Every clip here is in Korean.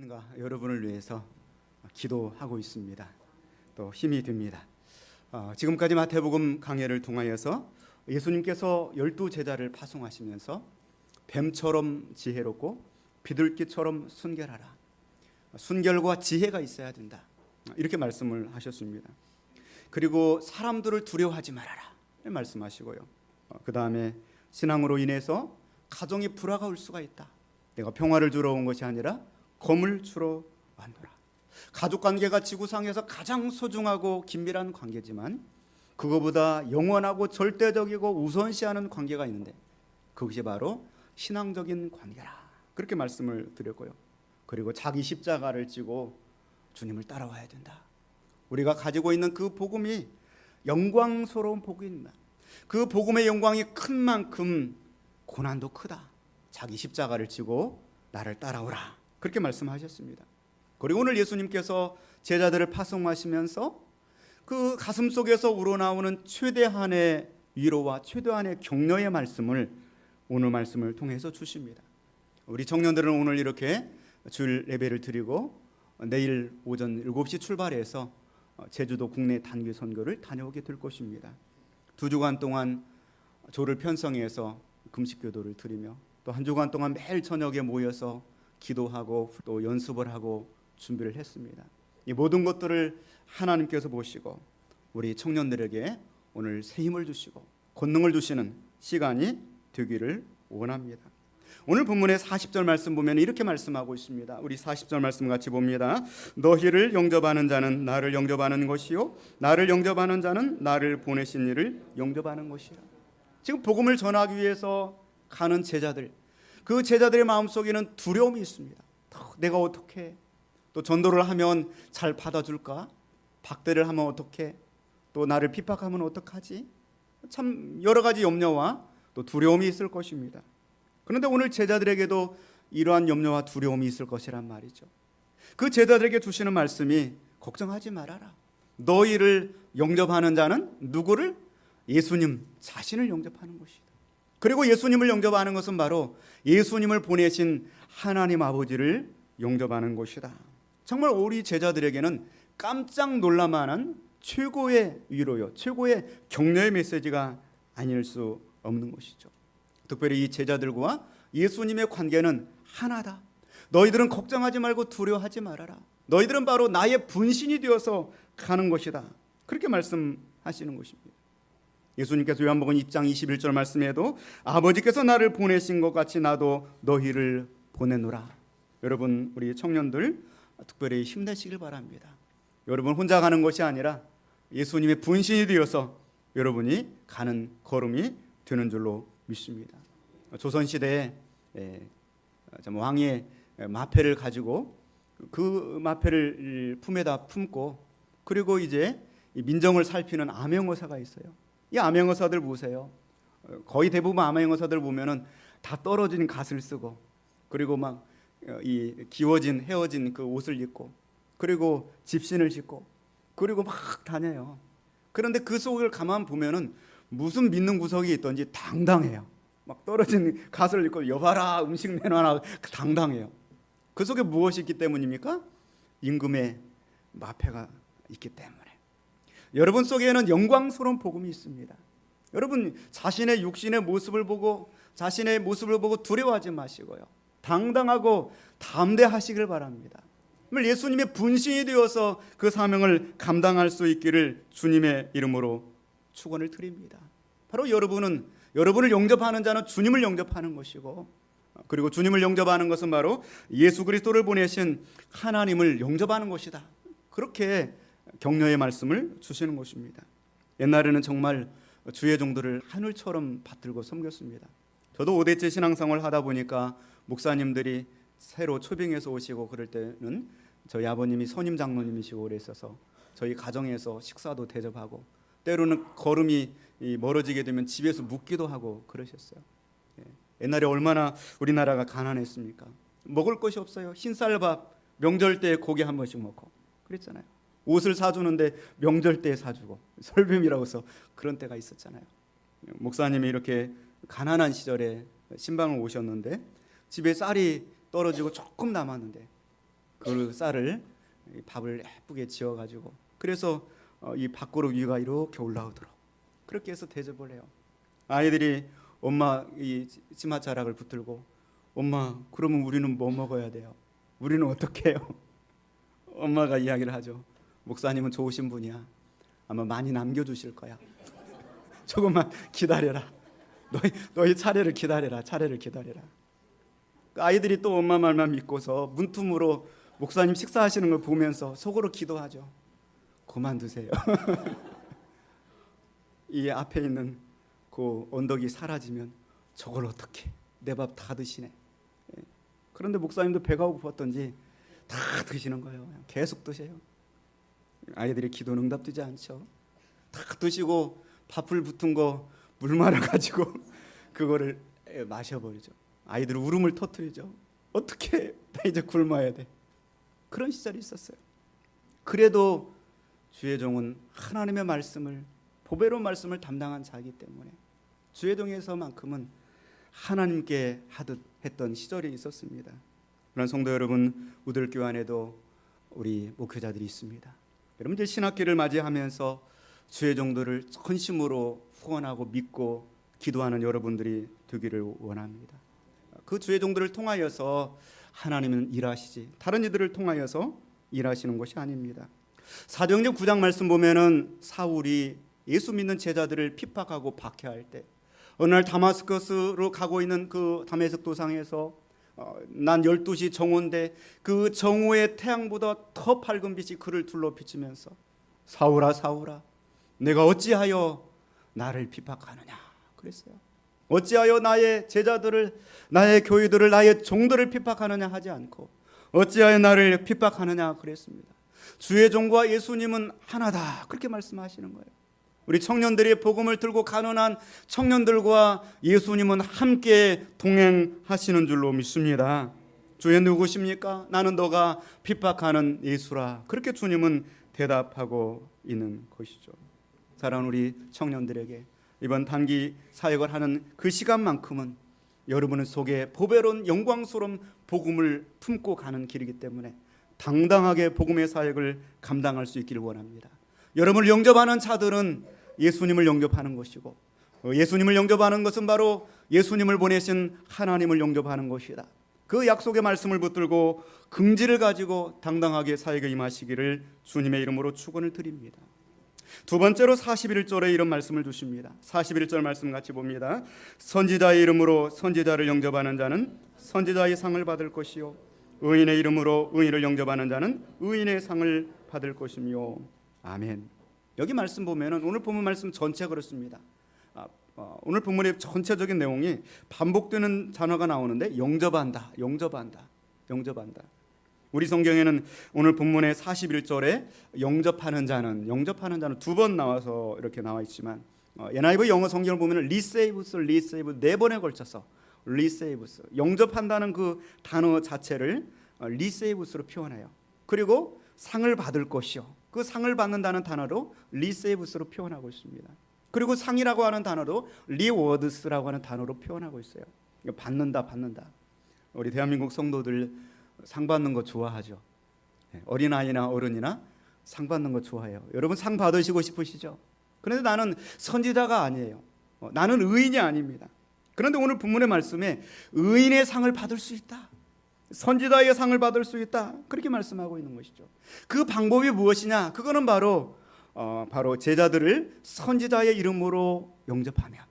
여러분과 여러분을 위해서 기도하고 있습니다. 또 힘이 됩니다. 지금까지 마태복음 강해를 통하여서 예수님께서 12제자를 파송하시면서 뱀처럼 지혜롭고 비둘기처럼 순결하라, 순결과 지혜가 있어야 된다, 이렇게 말씀을 하셨습니다. 그리고 사람들을 두려워하지 말아라 말씀하시고요. 그 다음에 신앙으로 인해서 가정에 불화가 올 수가 있다. 내가 평화를 주러 온 것이 아니라 검을 주러 왔노라. 가족관계가 지구상에서 가장 소중하고 긴밀한 관계지만 그거보다 영원하고 절대적이고 우선시하는 관계가 있는데 그것이 바로 신앙적인 관계라, 그렇게 말씀을 드렸고요. 그리고 자기 십자가를 지고 주님을 따라와야 된다. 우리가 가지고 있는 그 복음이 영광스러운 복음입니다. 그 복음의 영광이 큰 만큼 고난도 크다. 자기 십자가를 지고 나를 따라오라, 그렇게 말씀하셨습니다. 그리고 오늘 예수님께서 제자들을 파송하시면서 그 가슴 속에서 우러나오는 최대한의 위로와 최대한의 격려의 말씀을 오늘 말씀을 통해서 주십니다. 우리 청년들은 오늘 이렇게 주일 예배를 드리고 내일 오전 7시 출발해서 제주도 국내 단기 선교를 다녀오게 될 것입니다. 2주간 동안 조를 편성해서 금식 기도를 드리며 또 1주간 동안 매일 저녁에 모여서 기도하고 또 연습을 하고 준비를 했습니다. 이 모든 것들을 하나님께서 보시고 우리 청년들에게 오늘 새 힘을 주시고 권능을 주시는 시간이 되기를 원합니다. 오늘 본문의 40절 말씀 보면 이렇게 말씀하고 있습니다. 우리 40절 말씀 같이 봅니다. 너희를 영접하는 자는 나를 영접하는 것이요 나를 영접하는 자는 나를 보내신 이를 영접하는 것이라. 지금 복음을 전하기 위해서 가는 제자들, 그 제자들의 마음속에는 두려움이 있습니다. 내가 어떻게, 또 전도를 하면 잘 받아줄까, 박대를 하면 어떻게, 또 나를 핍박하면 어떡하지, 참 여러 가지 염려와 또 두려움이 있을 것입니다. 그런데 오늘 제자들에게도 이러한 염려와 두려움이 있을 것이란 말이죠. 그 제자들에게 주시는 말씀이 걱정하지 말아라. 너희를 영접하는 자는 누구를? 예수님 자신을 영접하는 것이다. 그리고 예수님을 영접하는 것은 바로 예수님을 보내신 하나님 아버지를 영접하는 것이다. 정말 우리 제자들에게는 깜짝 놀랄만한 최고의 위로요, 최고의 격려의 메시지가 아닐 수 없는 것이죠. 특별히 이 제자들과 예수님의 관계는 하나다. 너희들은 걱정하지 말고 두려워하지 말아라. 너희들은 바로 나의 분신이 되어서 가는 것이다. 그렇게 말씀하시는 것입니다. 예수님께서 요한복음 2장 21절 말씀에도 아버지께서 나를 보내신 것 같이 나도 너희를 보내노라. 여러분, 우리 청년들 특별히 힘내시길 바랍니다. 여러분 혼자 가는 것이 아니라 예수님의 분신이 되어서 여러분이 가는 걸음이 되는 줄로 믿습니다. 조선시대에 왕의 마패를 가지고 그 마패를 품에다 품고 그리고 이제 민정을 살피는 암행어사가 있어요. 이 암행어사들 보세요. 거의 대부분 암행어사들 보면은 다 떨어진 갓을 쓰고 그리고 막 이 기워진 헤어진 그 옷을 입고 그리고 집신을 짓고 그리고 막 다녀요. 그런데 그 속을 가만 보면은 무슨 믿는 구석이 있던지 당당해요. 막 떨어진 갓을 입고 여봐라 음식 내놔라, 당당해요. 그 속에 무엇이 있기 때문입니까? 임금의 마패가 있기 때문에. 여러분 속에는 영광스러운 복음이 있습니다. 여러분 자신의 육신의 모습을 보고 자신의 모습을 보고 두려워하지 마시고요, 당당하고 담대하시길 바랍니다. 예수님의 분신이 되어서 그 사명을 감당할 수 있기를 주님의 이름으로 축원을 드립니다. 바로 여러분을 영접하는 자는 주님을 영접하는 것이고, 그리고 주님을 영접하는 것은 바로 예수 그리스도를 보내신 하나님을 영접하는 것이다. 그렇게 격려의 말씀을 주시는 것입니다. 옛날에는 정말 주의 종들을 하늘처럼 받들고 섬겼습니다. 저도 5대째 신앙생활을 하다 보니까 목사님들이 새로 초빙해서 오시고 그럴 때는 저희 아버님이 선임 장로님이시고 그랬어서 저희 가정에서 식사도 대접하고 때로는 걸음이 멀어지게 되면 집에서 묵기도 하고 그러셨어요. 옛날에 얼마나 우리나라가 가난했습니까? 먹을 것이 없어요. 흰쌀밥 명절 때 고기 한 번씩 먹고 그랬잖아요. 옷을 사주는데 명절 때 사주고 설빔이라고 해서 그런 때가 있었잖아요. 목사님이 이렇게 가난한 시절에 신방을 오셨는데 집에 쌀이 떨어지고 조금 남았는데 그 쌀을 밥을 예쁘게 지어가지고 그래서 이 밥그릇 위가 이렇게 올라오도록 그렇게 해서 대접을 해요. 아이들이 엄마 이 치맛자락을 붙들고 엄마 그러면 우리는 뭐 먹어야 돼요? 우리는 어떻게 해요? 엄마가 이야기를 하죠. 목사님은 좋으신 분이야. 아마 많이 남겨주실 거야. 조금만 기다려라. 너희 차례를 기다려라. 차례를 기다려라. 아이들이 또 엄마 말만 믿고서 문틈으로 목사님 식사하시는 걸 보면서 속으로 기도하죠. 그만 드세요. 이 앞에 있는 그 언덕이 사라지면 저걸 어떻게 내 밥 다 드시네. 그런데 목사님도 배가 고팠던지 다 드시는 거예요. 계속 드세요. 아이들의 기도는 응답되지 않죠. 다 드시고 밥풀 붙은 거 물 말아 가지고 그거를 마셔버리죠. 아이들 울음을 터뜨리죠. 어떻게 나 이제 굶어야 돼. 그런 시절이 있었어요. 그래도 주의 종은 하나님의 말씀을 보배로운 말씀을 담당한 자이기 때문에 주의 종에서만큼은 하나님께 하듯 했던 시절이 있었습니다. 그런 성도 여러분, 우들교회 안에도 우리 목회자들이 있습니다. 여러분 이제 신학기를 맞이하면서 주의 종들을 전심으로 후원하고 믿고 기도하는 여러분들이 되기를 원합니다. 그 주의 종들을 통하여서 하나님은 일하시지 다른 이들을 통하여서 일하시는 것이 아닙니다. 사도행전 9장 말씀 보면은 사울이 예수 믿는 제자들을 핍박하고 박해할 때 어느 날 다마스커스로 가고 있는 그 다메섹 도상에서 난 12시 정오인데 그 정오의 태양보다 더 밝은 빛이 그를 둘러 비치면서 사울아 사울아 내가 어찌하여 나를 핍박하느냐 그랬어요. 어찌하여 나의 제자들을 나의 교회들을 나의 종들을 핍박하느냐 하지 않고 어찌하여 나를 핍박하느냐 그랬습니다. 주의 종과 예수님은 하나다 그렇게 말씀하시는 거예요. 우리 청년들이 복음을 들고 가난한 청년들과 예수님은 함께 동행하시는 줄로 믿습니다. 주의 누구십니까? 나는 너가 핍박하는 예수라. 그렇게 주님은 대답하고 있는 것이죠. 사랑하는 우리 청년들에게 이번 단기 사역을 하는 그 시간만큼은 여러분 속에 보배로운 영광스러운 복음을 품고 가는 길이기 때문에 당당하게 복음의 사역을 감당할 수 있기를 원합니다. 여러분을 영접하는 자들은 예수님을 영접하는 것이고 예수님을 영접하는 것은 바로 예수님을 보내신 하나님을 영접하는 것이다. 그 약속의 말씀을 붙들고 긍지를 가지고 당당하게 사역에 임하시기를 주님의 이름으로 축원을 드립니다. 두 번째로 41절에 이런 말씀을 주십니다. 41절 말씀 같이 봅니다. 선지자의 이름으로 선지자를 영접하는 자는 선지자의 상을 받을 것이요 의인의 이름으로 의인을 영접하는 자는 의인의 상을 받을 것이며 아멘. 여기 말씀 보면은 오늘 본문 말씀 전체 그렇습니다. 오늘 본문의 전체적인 내용이 반복되는 단어가 나오는데 영접한다, 영접한다, 영접한다. 우리 성경에는 오늘 본문의 41절에 영접하는 자는 두 번 나와서 이렇게 나와 있지만 NIV 영어 성경을 보면 receives 네 번에 걸쳐서 receives 영접한다는 그 단어 자체를 receives로 표현해요. 그리고 상을 받을 것이요. 그 상을 받는다는 단어로 receives로 표현하고 있습니다. 그리고 상이라고 하는 단어도 rewards라고 하는 단어로 표현하고 있어요. 받는다. 우리 대한민국 성도들 상 받는 거 좋아하죠. 어린아이나 어른이나 상 받는 거 좋아해요. 여러분 상 받으시고 싶으시죠? 그런데 나는 선지자가 아니에요. 나는 의인이 아닙니다. 그런데 오늘 본문의 말씀에 의인의 상을 받을 수 있다. 선지자의 상을 받을 수 있다. 그렇게 말씀하고 있는 것이죠. 그 방법이 무엇이냐? 그거는 바로 제자들을 선지자의 이름으로 영접하면,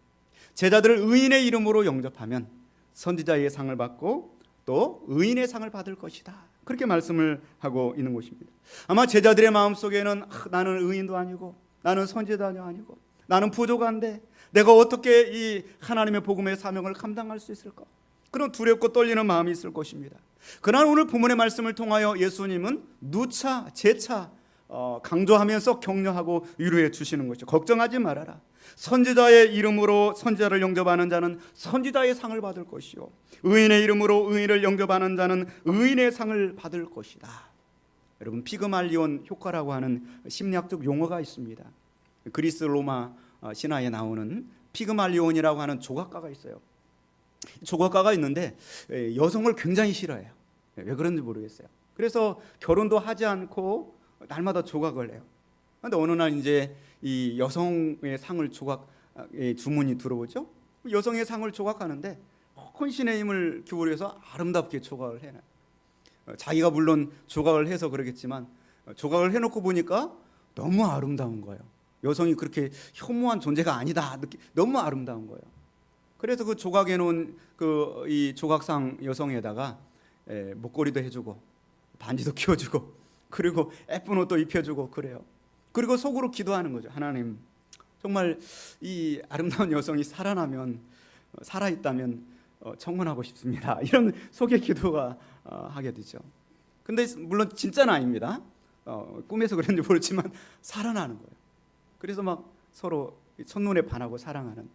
제자들을 의인의 이름으로 영접하면 선지자의 상을 받고 또 의인의 상을 받을 것이다. 그렇게 말씀을 하고 있는 것입니다. 아마 제자들의 마음속에는 나는 의인도 아니고 나는 선지자도 아니고 나는 부족한데 내가 어떻게 이 하나님의 복음의 사명을 감당할 수 있을까? 그런 두렵고 떨리는 마음이 있을 것입니다. 그러나 오늘 본문의 말씀을 통하여 예수님은 누차 재차 강조하면서 격려하고 위로해 주시는 것이죠. 걱정하지 말아라. 선지자의 이름으로 선지자를 영접하는 자는 선지자의 상을 받을 것이요 의인의 이름으로 의인을 영접하는 자는 의인의 상을 받을 것이다. 여러분 피그말리온 효과라고 하는 심리학적 용어가 있습니다. 그리스 로마 신화에 나오는 피그말리온이라고 하는 조각가가 있어요. 조각가가 있는데 여성을 굉장히 싫어해요. 왜 그런지 모르겠어요. 그래서 결혼도 하지 않고 날마다 조각을 해요. 그런데 어느 날 이제 이 여성의 상을 주문이 들어오죠. 여성의 상을 조각하는데 혼신의 힘을 기울여서 아름답게 조각을 해놔요. 자기가 물론 조각을 해서 그러겠지만 조각을 해놓고 보니까 너무 아름다운 거예요. 여성이 그렇게 혐오한 존재가 아니다. 너무 아름다운 거예요. 그래서 그 조각해 놓은 이 조각상 여성에다가 목걸이도 해주고 반지도 끼워주고 그리고 예쁜 옷도 입혀주고 그래요. 그리고 속으로 기도하는 거죠. 하나님, 정말 이 아름다운 여성이 살아있다면 청혼하고 싶습니다. 이런 속의 기도가 하게 되죠. 근데 물론 진짜는 아닙니다. 꿈에서 그랬는지 모르지만 살아나는 거예요. 그래서 막 서로 첫눈에 반하고 사랑하는.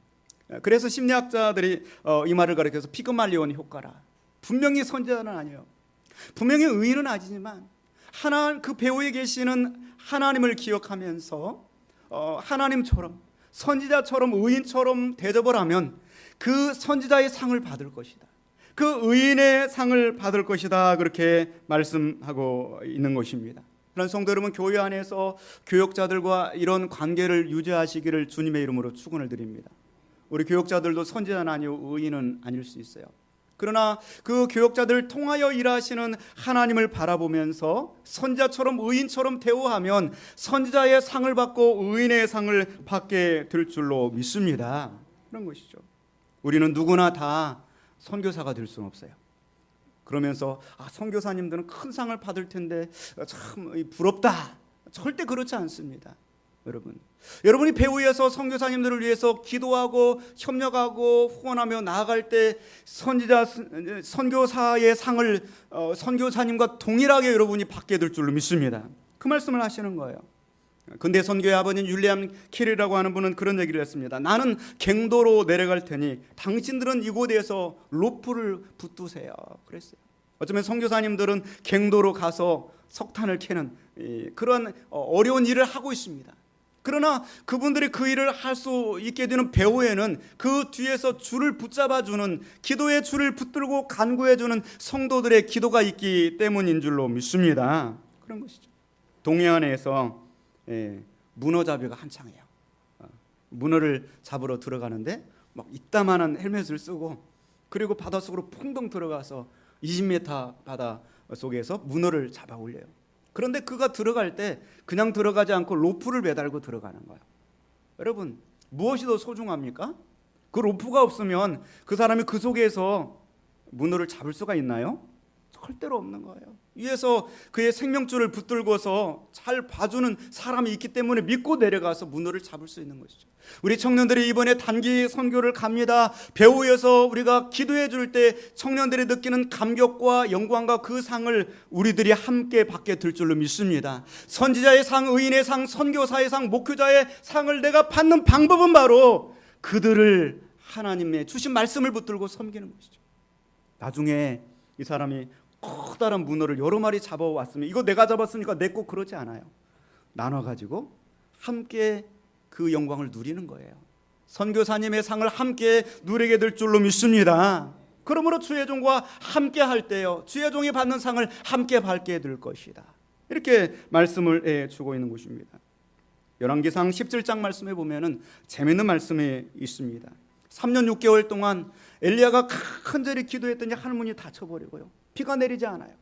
그래서 심리학자들이 이 말을 가리켜서 피그말리온 효과라. 분명히 선지자는 아니에요. 분명히 의인은 아니지만 그 배후에 계시는 하나님을 기억하면서 하나님처럼 선지자처럼 의인처럼 대접을 하면 그 선지자의 상을 받을 것이다. 그 의인의 상을 받을 것이다. 그렇게 말씀하고 있는 것입니다. 그런 성도 여러분, 교회 안에서 교역자들과 이런 관계를 유지하시기를 주님의 이름으로 축원을 드립니다. 우리 교역자들도 선지자는 아니고 의인은 아닐 수 있어요. 그러나 그 교역자들을 통하여 일하시는 하나님을 바라보면서 선지자처럼 의인처럼 대우하면 선지자의 상을 받고 의인의 상을 받게 될 줄로 믿습니다. 그런 것이죠. 우리는 누구나 다 선교사가 될 수는 없어요. 그러면서 선교사님들은 큰 상을 받을 텐데 참 부럽다. 절대 그렇지 않습니다. 여러분이 배후에서 선교사님들을 위해서 기도하고 협력하고 후원하며 나아갈 때 선교사의 상을 선교사님과 동일하게 여러분이 받게 될 줄로 믿습니다. 그 말씀을 하시는 거예요. 근데 선교의 아버님 윌리엄 캐리라고 하는 분은 그런 얘기를 했습니다. 나는 갱도로 내려갈 테니 당신들은 이곳에서 로프를 붙드세요. 그랬어요. 어쩌면 선교사님들은 갱도로 가서 석탄을 캐는 그런 어려운 일을 하고 있습니다. 그러나 그분들이 그 일을 할 수 있게 되는 배후에는 그 뒤에서 줄을 붙잡아주는, 기도의 줄을 붙들고 간구해주는 성도들의 기도가 있기 때문인 줄로 믿습니다. 그런 것이죠. 동해안에서 문어잡이가 한창이에요. 문어를 잡으러 들어가는데 막 이따만한 헬멧을 쓰고 그리고 바닷속으로 풍덩 들어가서 20m 바다 속에서 문어를 잡아 올려요. 그런데 그가 들어갈 때 그냥 들어가지 않고 로프를 매달고 들어가는 거예요. 여러분, 무엇이 더 소중합니까? 그 로프가 없으면 그 사람이 그 속에서 문어를 잡을 수가 있나요? 절대로 없는 거예요. 위에서 그의 생명줄을 붙들고서 잘 봐주는 사람이 있기 때문에 믿고 내려가서 문어를 잡을 수 있는 것이죠. 우리 청년들이 이번에 단기 선교를 갑니다. 배후에서 우리가 기도해 줄 때 청년들이 느끼는 감격과 영광과 그 상을 우리들이 함께 받게 될 줄로 믿습니다. 선지자의 상, 의인의 상, 선교사의 상, 목회자의 상을 내가 받는 방법은 바로 그들을 하나님의 주신 말씀을 붙들고 섬기는 것이죠. 나중에 이 사람이 커다란 문어를 여러 마리 잡아왔으면 이거 내가 잡았으니까 내 거 그러지 않아요. 나눠가지고 함께 그 영광을 누리는 거예요. 선교사님의 상을 함께 누리게 될 줄로 믿습니다. 그러므로 주의 종과 함께 할 때요, 주의 종이 받는 상을 함께 받게 될 것이다. 이렇게 말씀을 주고 있는 것입니다. 열왕기상 17장 말씀에 보면은 재미있는 말씀이 있습니다. 3년 6개월 동안 엘리야가 간절히 기도했더니 하늘문이 닫혀버리고요, 비가 내리지 않아요.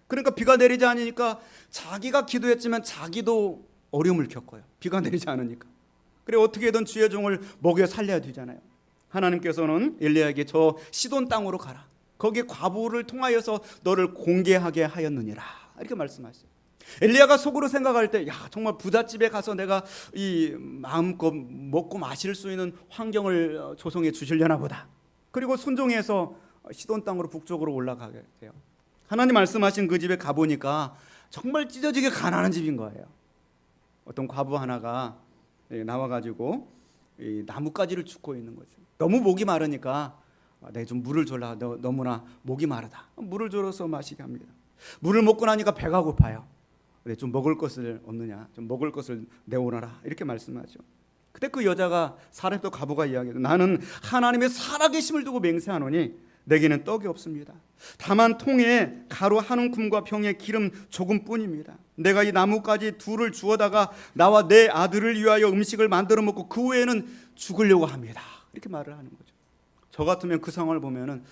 그러니까 비가 내리지 않으니까 자기가 기도했지만 자기도 어려움을 겪어요. 비가 내리지 않으니까. 그래 어떻게든 주의 종을 먹여 살려야 되잖아요. 하나님께서는 엘리야에게 저 시돈 땅으로 가라. 거기에 과부를 통하여서 너를 공개하게 하였느니라. 이렇게 말씀하셨어요. 엘리야가 속으로 생각할 때, 정말 부잣집에 가서 내가 이 마음껏 먹고 마실 수 있는 환경을 조성해 주시려나 보다. 그리고 순종해서 시돈 땅으로 북쪽으로 올라가게 돼요. 하나님 말씀하신 그 집에 가보니까 정말 찢어지게 가난한 집인 거예요. 어떤 과부 하나가 나와가지고 나뭇가지를 줍고 있는 거죠. 너무 목이 마르니까 내 좀 물을 줘라. 너무나 목이 마르다. 물을 줘서 마시게 합니다. 물을 먹고 나니까 배가 고파요. 좀 먹을 것을 없느냐, 좀 먹을 것을 내오너라, 이렇게 말씀하죠. 그때 그 여자가 사렙도 과부가 이야기해요. 나는 하나님의 살아계심을 두고 맹세하노니 내게는 떡이 없습니다. 다만 통에 가루 한 움큼과 병에 기름 조금뿐입니다. 내가 이 나뭇가지 둘을 주워다가 나와 내 아들을 위하여 음식을 만들어 먹고 그 후에는 죽으려고 합니다. 이렇게 말을 하는 거죠. 저 같으면 그 상황을 보면은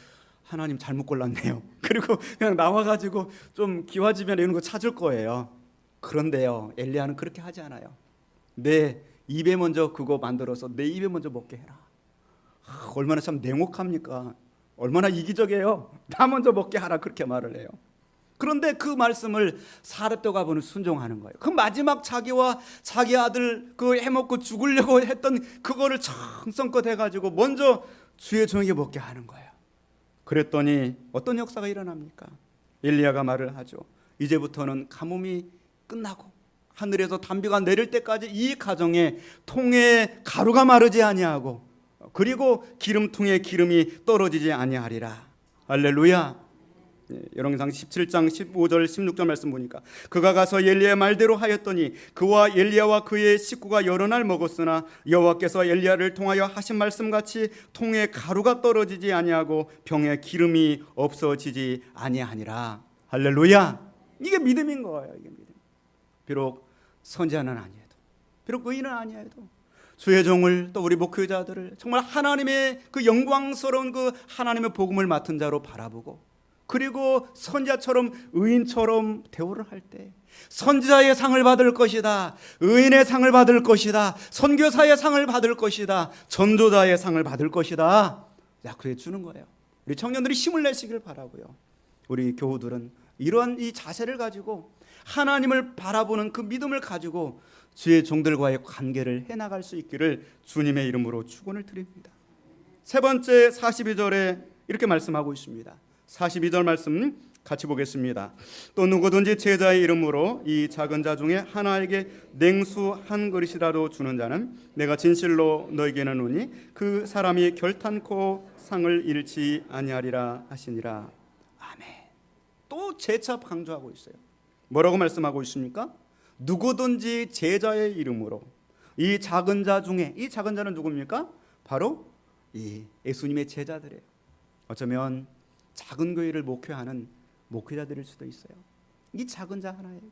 하나님 잘못 골랐네요. 그리고 그냥 나와가지고 좀 기와집이나 이런 거 찾을 거예요. 그런데요, 엘리야는 그렇게 하지 않아요. 내 입에 먼저 그거 만들어서 내 입에 먼저 먹게 해라. 얼마나 참 냉혹합니까? 얼마나 이기적이에요. 나 먼저 먹게 하라, 그렇게 말을 해요. 그런데 그 말씀을 사렙도가 보는 순종하는 거예요. 그 마지막 자기와 자기 아들 그 해먹고 죽으려고 했던 그거를 정성껏 해가지고 먼저 주의 종에게 먹게 하는 거예요. 그랬더니 어떤 역사가 일어납니까? 엘리야가 말을 하죠. 이제부터는 가뭄이 끝나고 하늘에서 단비가 내릴 때까지 이 가정에 통에 가루가 마르지 아니하고 그리고 기름통에 기름이 떨어지지 아니하리라. 할렐루야. 열왕기상 17장 15절 16절 말씀 보니까 그가 가서 엘리야의 말대로 하였더니 그와 엘리야와 그의 식구가 여러 날 먹었으나 여호와께서 엘리야를 통하여 하신 말씀같이 통에 가루가 떨어지지 아니하고 병에 기름이 없어지지 아니하니라. 할렐루야. 이게 믿음인 거예요. 이게 믿음. 비록 선지자는 아니어도, 비록 의인은 아니어도 주의 종을 또 우리 목회자들을 정말 하나님의 그 영광스러운 그 하나님의 복음을 맡은 자로 바라보고 그리고 선지자처럼 의인처럼 대우를 할 때 선지자의 상을 받을 것이다, 의인의 상을 받을 것이다, 선교사의 상을 받을 것이다, 전도자의 상을 받을 것이다, 약속해 주는 거예요. 우리 청년들이 힘을 내시길 바라고요. 우리 교우들은 이러한 이 자세를 가지고 하나님을 바라보는 그 믿음을 가지고 주의 종들과의 관계를 해나갈 수 있기를 주님의 이름으로 축원을 드립니다. 세 번째 42절에 이렇게 말씀하고 있습니다. 42절 말씀 같이 보겠습니다. 또 누구든지 제자의 이름으로 이 작은 자 중에 하나에게 냉수 한 그릇이라도 주는 자는 내가 진실로 너에게 이르노니 그 사람이 결탄코 상을 잃지 아니하리라 하시니라. 아멘. 또 재차 강조하고 있어요. 뭐라고 말씀하고 있습니까? 누구든지 제자의 이름으로 이 작은 자 중에, 이 작은 자는 누굽니까? 바로 이 예수님의 제자들이에요. 어쩌면 작은 교회를 목회하는 목회자들일 수도 있어요. 이 작은 자 하나에게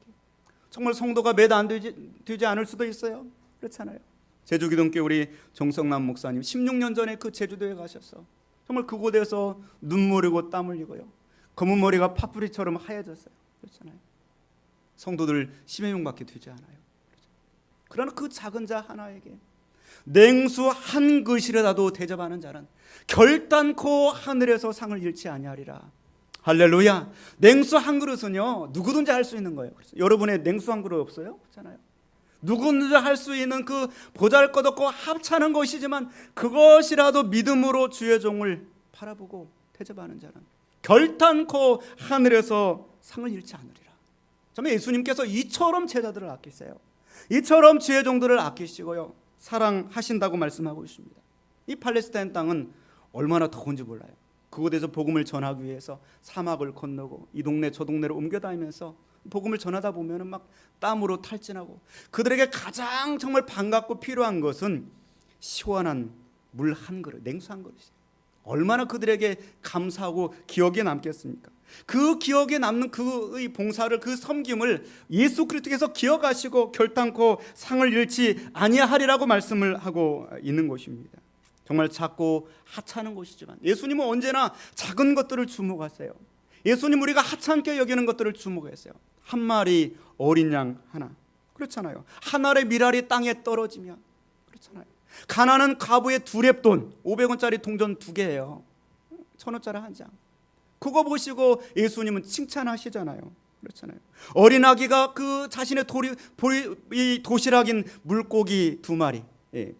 정말 성도가 몇 안 되지 않을 수도 있어요. 그렇잖아요. 제주기독교 우리 정성남 목사님 16년 전에 그 제주도에 가셔서 정말 그곳에서 눈물 흘리고 땀 흘리고요, 검은 머리가 파뿌리처럼 하얘졌어요. 그렇잖아요. 성도들 10여 명밖에 되지 않아요. 그러나 그 작은 자 하나에게 냉수 한 그릇이라도 대접하는 자는 결단코 하늘에서 상을 잃지 아니하리라. 할렐루야. 냉수 한 그릇은요, 누구든지 할 수 있는 거예요. 여러분의 냉수 한 그릇 없어요? 그렇잖아요. 누구든지 할 수 있는 그 보잘것없고 합찮은 것이지만 그것이라도 믿음으로 주의 종을 바라보고 대접하는 자는 결단코 하늘에서 상을 잃지 않으리라. 정말 예수님께서 이처럼 제자들을 아끼세요. 이처럼 주의 종들을 아끼시고요, 사랑하신다고 말씀하고 있습니다. 이 팔레스타인 땅은 얼마나 더운지 몰라요. 그곳에서 복음을 전하기 위해서 사막을 건너고 이 동네 저 동네를 옮겨다니면서 복음을 전하다 보면 막 땀으로 탈진하고, 그들에게 가장 정말 반갑고 필요한 것은 시원한 물 한 그릇, 냉수 한 그릇이에요. 얼마나 그들에게 감사하고 기억에 남겠습니까? 그 기억에 남는 그의 봉사를, 그 섬김을 예수 그리스도께서 기억하시고 결단코 상을 잃지 아니하리라고 말씀을 하고 있는 것입니다. 정말 작고 하찮은 것이지만 예수님은 언제나 작은 것들을 주목하세요. 예수님 우리가 하찮게 여기는 것들을 주목했어요. 한 마리 어린 양 하나, 그렇잖아요. 한 알의 밀알이 땅에 떨어지면, 그렇잖아요. 가난한 과부의 두 렙돈, 500원짜리 동전 2개예요. 1,000원짜리 한 장. 그거 보시고 예수님은 칭찬하시잖아요. 그렇잖아요. 어린아기가 그 자신의 이 도시락인 물고기 2마리,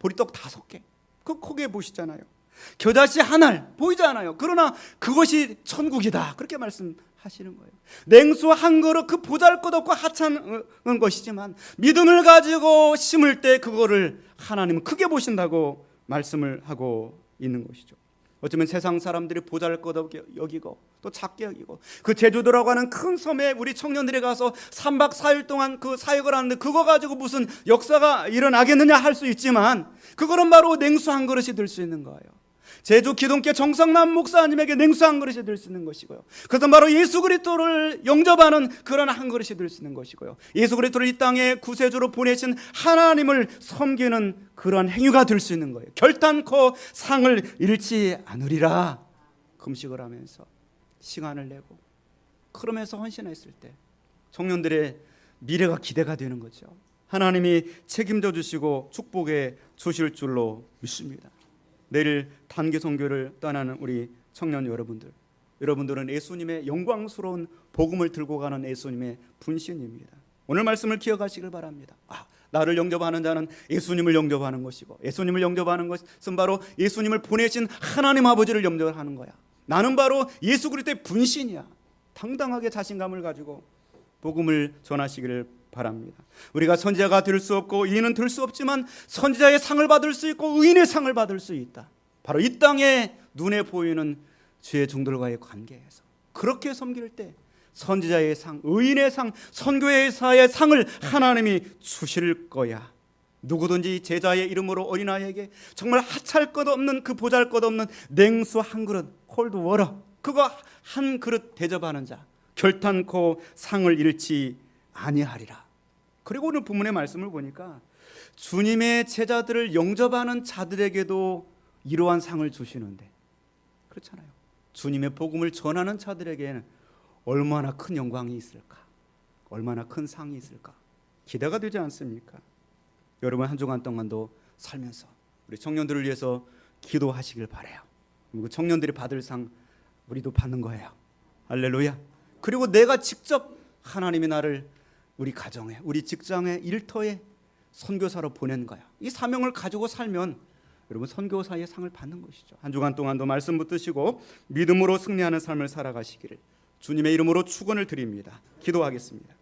보리떡 5개, 그 크게 보시잖아요. 겨자씨 한 알 보이지 않아요. 그러나 그것이 천국이다, 그렇게 말씀하시는 거예요. 냉수 한 그릇, 그 보잘것없고 하찮은 것이지만 믿음을 가지고 심을 때 그거를 하나님은 크게 보신다고 말씀을 하고 있는 것이죠. 어쩌면 세상 사람들이 보잘것없게 여기고 또 작게 여기고, 그 제주도라고 하는 큰 섬에 우리 청년들이 가서 3박 4일 동안 그 사역을 하는데 그거 가지고 무슨 역사가 일어나겠느냐 할 수 있지만 그거는 바로 냉수 한 그릇이 될 수 있는 거예요. 제주 기독교 정성남 목사님에게 냉수 한 그릇이 될 수 있는 것이고요. 그것은 바로 예수 그리스도를 영접하는 그런 한 그릇이 될 수 있는 것이고요. 예수 그리스도를 이 땅에 구세주로 보내신 하나님을 섬기는 그런 행위가 될 수 있는 거예요. 결단코 상을 잃지 않으리라. 금식을 하면서 시간을 내고 그러면서 헌신했을 때 청년들의 미래가 기대가 되는 거죠. 하나님이 책임져 주시고 축복해 주실 줄로 믿습니다. 내일 단기 선교를 떠나는 우리 청년 여러분들은 예수님의 영광스러운 복음을 들고 가는 예수님의 분신입니다. 오늘 말씀을 기억하시길 바랍니다. 나를 영접하는 자는 예수님을 영접하는 것이고, 예수님을 영접하는 것은 바로 예수님을 보내신 하나님 아버지를 영접하는 거야. 나는 바로 예수 그리스도의 분신이야. 당당하게 자신감을 가지고 복음을 전하시기를 바랍니다. 우리가 선지자가 될 수 없고 의인은 될 수 없지만 선지자의 상을 받을 수 있고 의인의 상을 받을 수 있다. 바로 이 땅에 눈에 보이는 주의 종들과의 관계에서 그렇게 섬길 때 선지자의 상, 의인의 상, 선교회사의 상을 하나님이 주실 거야. 누구든지 제자의 이름으로 어린아이에게 정말 하찮을 것 없는 그 보잘것없는 냉수 한 그릇, 콜드 워터, 그거 한 그릇 대접하는 자 결탄코 상을 잃지 아니하리라. 그리고 오늘 본문의 말씀을 보니까 주님의 제자들을 영접하는 자들에게도 이러한 상을 주시는데, 그렇잖아요. 주님의 복음을 전하는 자들에게는 얼마나 큰 영광이 있을까, 얼마나 큰 상이 있을까 기대가 되지 않습니까? 여러분 한 주간 동안도 살면서 우리 청년들을 위해서 기도하시길 바라요. 그리고 청년들이 받을 상 우리도 받는 거예요. 할렐루야. 그리고 내가 직접 하나님이 나를 우리 가정에, 우리 직장에, 일터에 선교사로 보낸 거야. 이 사명을 가지고 살면 여러분 선교사의 상을 받는 것이죠. 한 주간 동안도 말씀 붙드시고 믿음으로 승리하는 삶을 살아가시기를 주님의 이름으로 축원을 드립니다. 기도하겠습니다.